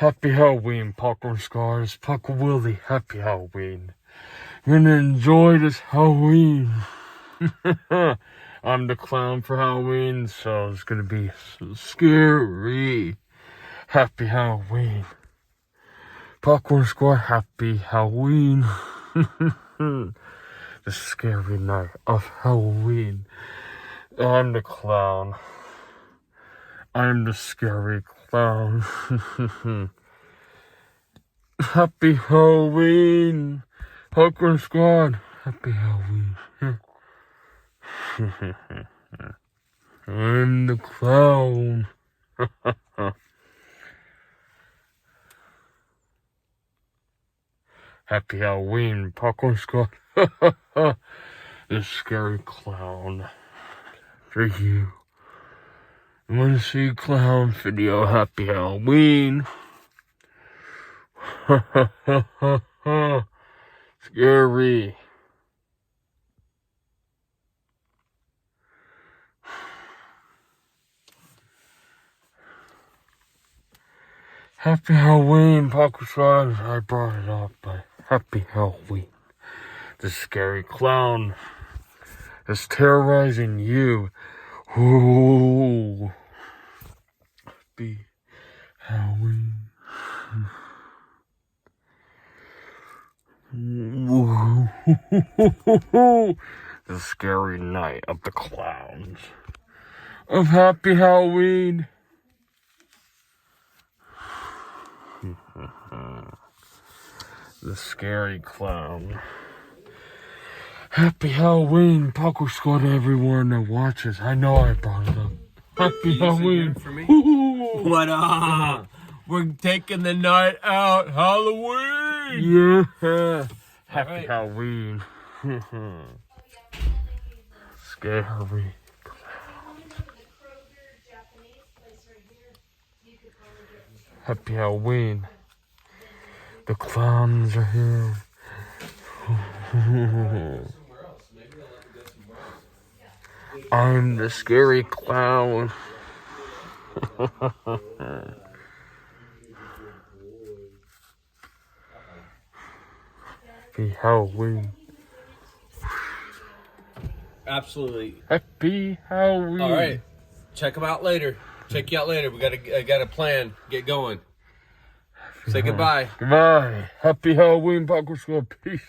Happy Halloween, Popcorn Sqaud. It's Puckle Willie. Happy Halloween. You're gonna enjoy this Halloween. I'm the clown for Halloween, so it's gonna be so scary. Happy Halloween. Popcorn Sqaud, happy Halloween. The scary night of Halloween. I'm the clown. I'm the scary clown. Happy Halloween. Popcorn Sqaud. Happy Halloween. I'm the clown. Happy Halloween, Popcorn Sqaud. The scary clown. For you. You want to see a clown video? Happy Halloween. Scary. Happy Halloween, Popcorn Sqaud. I brought it up, but happy Halloween. The scary clown is terrorizing you. Ooh. Happy Halloween. The scary night of the clowns. Of Happy Halloween. The scary clown. Happy Halloween, Popcorn Sqaud, everyone that watches. I know I brought it up. Happy Halloween. For me? What up? We're taking the night out. Halloween. Yeah. Happy right. Halloween. Scary. Happy Halloween. The clowns are here. I'm the scary clown. Happy Halloween. Absolutely. Happy Halloween. All right. Check them out later. Check you out later. We got a plan. Get going. Say goodbye. Goodbye. Happy Halloween, Popcorn Sqaud. Peace.